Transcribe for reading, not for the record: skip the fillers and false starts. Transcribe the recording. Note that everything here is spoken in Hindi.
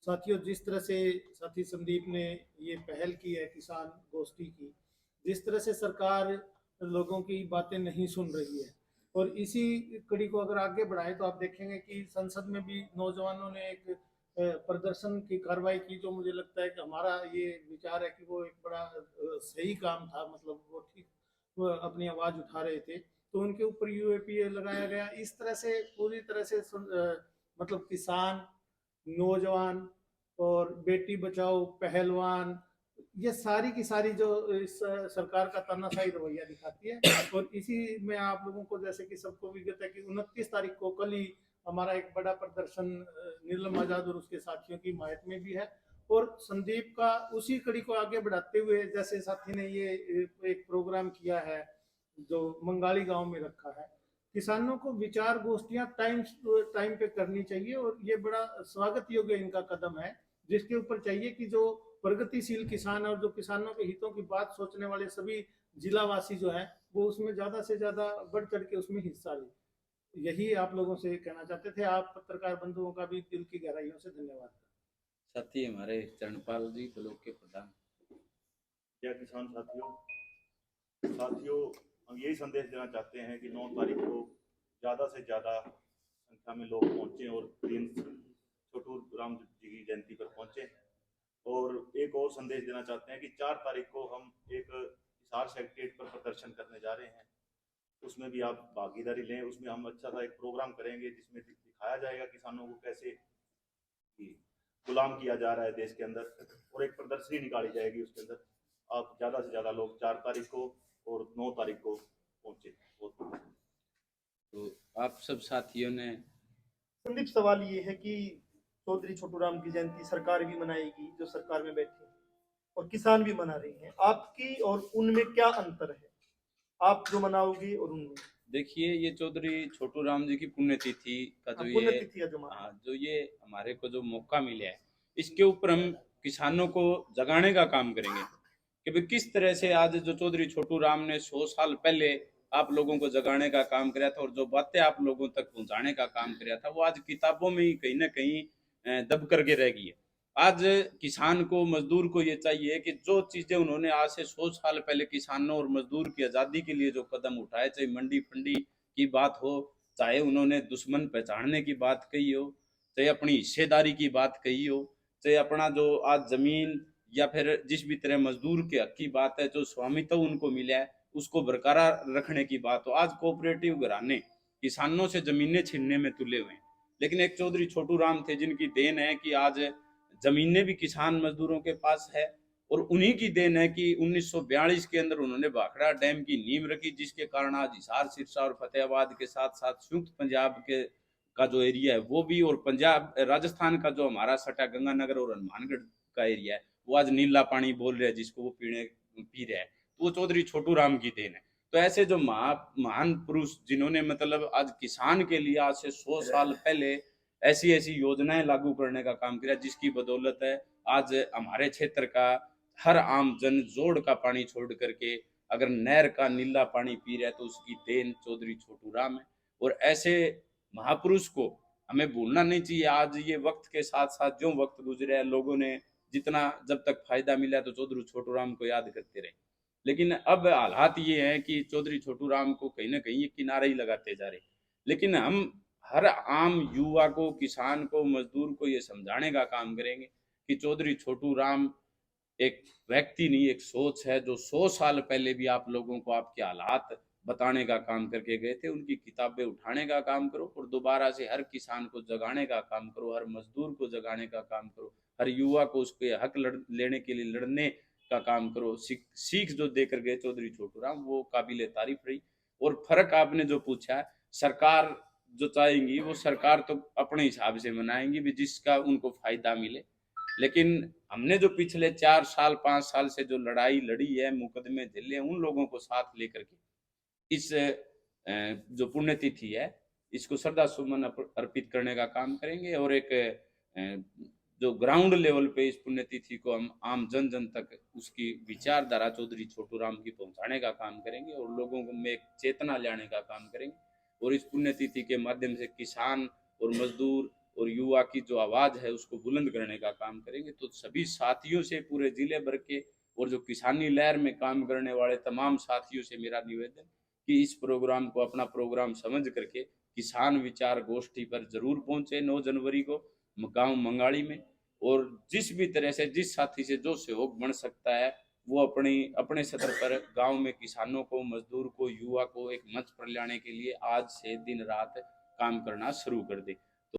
साथियों, जिस तरह से साथी संदीप ने ये पहल की है किसान गोष्ठी की, जिस तरह से सरकार लोगों की बातें नहीं सुन रही है और इसी कड़ी को अगर आगे बढ़ाए तो आप देखेंगे कि संसद में भी नौजवानों ने एक प्रदर्शन की कार्रवाई की, जो मुझे लगता है कि हमारा ये विचार है कि वो एक बड़ा सही काम था। मतलब वो ठीक, वो अपनी आवाज उठा रहे थे तो उनके ऊपर यूएपीए लगाया गया। इस तरह से पूरी तरह से मतलब किसान, नौजवान और बेटी बचाओ, पहलवान, ये सारी की सारी जो इस सरकार का तानाशाही रवैया दिखाती है। और इसी में आप लोगों को जैसे कि सबको विगत है कि 29 तारीख को कल ही हमारा एक बड़ा प्रदर्शन नीलम आजाद और उसके साथियों की हिमायत में भी है। और संदीप का उसी कड़ी को आगे बढ़ाते हुए जैसे साथी ने ये एक प्रोग्राम किया है जो मंगाली गांव में रखा है, किसानों को विचार गोष्ठियां टाइम टाइम पे करनी चाहिए और ये बड़ा स्वागत योग्य इनका कदम है, जिसके ऊपर चाहिए कि जो प्रगतिशील किसान और जो किसानों के हितों की बात सोचने वाले सभी जिलावासी जो है वो उसमें ज्यादा से ज्यादा बढ़ चढ़ के उसमें हिस्सा ले। यही आप लोगों से कहना चाहते थे। आप पत्रकार बंधुओं का भी दिल की गहराइयों से धन्यवाद। साथ ही हमारे चरणपाल जी ब्लॉक के प्रधान। क्या किसान साथियों, साथियों हम यही संदेश देना चाहते हैं कि 9 तारीख को ज़्यादा से ज़्यादा संख्या में लोग पहुँचें और दिन छोटू राम जी की जयंती पर पहुँचें। और एक और संदेश देना चाहते हैं कि 4 तारीख को हम एक हिसार सेक्रेटेरिएट पर प्रदर्शन करने जा रहे हैं, उसमें भी आप भागीदारी लें। उसमें हम अच्छा सा एक प्रोग्राम करेंगे जिसमें दिखाया जाएगा किसानों को कैसे गुलाम किया जा रहा है देश के अंदर, और एक प्रदर्शनी निकाली जाएगी उसके अंदर। आप ज़्यादा से ज़्यादा लोग 4 तारीख को और 9 तारीख को पहुँचे। तो आप सब साथियों ने संदीप, सवाल ये है कि चौधरी छोटू राम की जयंती सरकार भी मनाएगी, जो सरकार में बैठे हैं, और किसान भी मना रहे हैं। आपकी और उनमें क्या अंतर है? आप जो मनाओगे और उनमें? देखिए, ये चौधरी छोटू राम जी की पुण्यतिथि का जो ये पुण्यतिथि है जो मना जो ये हमारे को जो मौका मिला है, इसके ऊपर हम किसानों को जगाने का काम करेंगे कि भाई किस तरह से आज जो चौधरी छोटू राम ने 100 साल पहले आप लोगों को जगाने का काम किया था और जो बातें आप लोगों तक पहुंचाने का काम किया था, वो आज किताबों में ही कहीं ना कहीं दब करके रह गई है। आज किसान को, मजदूर को ये चाहिए कि जो चीजें उन्होंने आज से 100 साल पहले किसानों और मजदूर की आजादी के लिए जो कदम उठाए, चाहे मंडी फंडी की बात हो, चाहे उन्होंने दुश्मन पहचानने की बात कही हो, चाहे अपनी हिस्सेदारी की बात कही हो, चाहे अपना जो आज जमीन या फिर जिस भी तरह मजदूर के हक की बात है, जो स्वामित्व उनको मिला है उसको बरकरार रखने की बात हो, आज कोऑपरेटिव घराने किसानों से जमीनें छीनने में तुले हुए हैं। लेकिन एक चौधरी छोटू राम थे जिनकी देन है कि आज जमीनें भी किसान मजदूरों के पास है, और उन्हीं की देन है कि 1942 के अंदर उन्होंने भाखड़ा डैम की नींव रखी, जिसके कारण आज हिसार, सिरसा और फतेहाबाद के साथ साथ संयुक्त पंजाब के का जो एरिया है वो भी, और पंजाब राजस्थान का जो हमारा सटा गंगानगर और हनुमानगढ़ का एरिया है वो आज नीला पानी बोल रहे हैं, जिसको वो पी रहे हैं, तो वो चौधरी छोटू राम की देन है। तो ऐसे जो महान पुरुष जिन्होंने मतलब आज किसान के लिए आज से 100 साल पहले ऐसी ऐसी योजनाएं लागू करने का काम किया, जिसकी बदौलत है आज हमारे क्षेत्र का हर आम जन जोड़ का पानी छोड़ करके अगर नहर का नीला पानी पी रहा है तो उसकी देन चौधरी छोटू राम है। और ऐसे महापुरुष को हमें भूलना नहीं चाहिए। आज ये वक्त के साथ साथ जो वक्त गुजरे है, लोगों ने जितना जब तक फायदा मिला तो चौधरी छोटू राम को याद करते रहे, लेकिन अब हालात ये है कि चौधरी छोटू राम को कहीं ना कहीं ये किनारे ही लगाते जा रहे। लेकिन हम हर आम युवा को, किसान को, मजदूर को ये समझाने का काम करेंगे कि चौधरी छोटू राम एक व्यक्ति नहीं, एक सोच है जो 100 साल पहले भी आप लोगों को आपके हालात बताने का काम करके गए थे। उनकी किताबें उठाने का काम करो और दोबारा से हर किसान को जगाने का काम करो, हर मजदूर को जगाने का काम करो, हर युवा को उसके हक लेने के लिए लड़ने का काम करो। सीख जो देकर गए चौधरी छोटू राम, वो काबिले तारीफ रही। और फर्क आपने जो पूछा है, सरकार जो चाहेंगी वो सरकार तो अपने हिसाब से मनाएंगी भी, जिसका उनको फायदा मिले। लेकिन हमने जो पिछले 4 साल 5 साल से जो लड़ाई लड़ी है, मुकदमे झेले, उन लोगों को साथ लेकर के इस जो पुण्यतिथि है इसको श्रद्धा सुमन अर्पित करने का काम करेंगे। और एक जो ग्राउंड लेवल पे इस पुण्यतिथि को हम आम जन जन तक उसकी विचारधारा चौधरी छोटू राम की पहुंचाने का काम करेंगे और लोगों को में एक चेतना लाने का काम करेंगे। और इस पुण्यतिथि के माध्यम से किसान और मजदूर और युवा की जो आवाज़ है उसको बुलंद करने का काम करेंगे। तो सभी साथियों से, पूरे जिले भर के और जो किसानी लहर में काम करने वाले तमाम साथियों से मेरा निवेदन कि इस प्रोग्राम को अपना प्रोग्राम समझ करके किसान विचार गोष्ठी पर जरूर पहुंचे 9 जनवरी को गांव मंगाड़ी में। और जिस भी तरह से, जिस साथी से जो सहयोग बन सकता है, वो अपने स्तर पर गांव में किसानों को, मजदूर को, युवा को एक मंच पर लाने के लिए आज से दिन रात काम करना शुरू कर दे।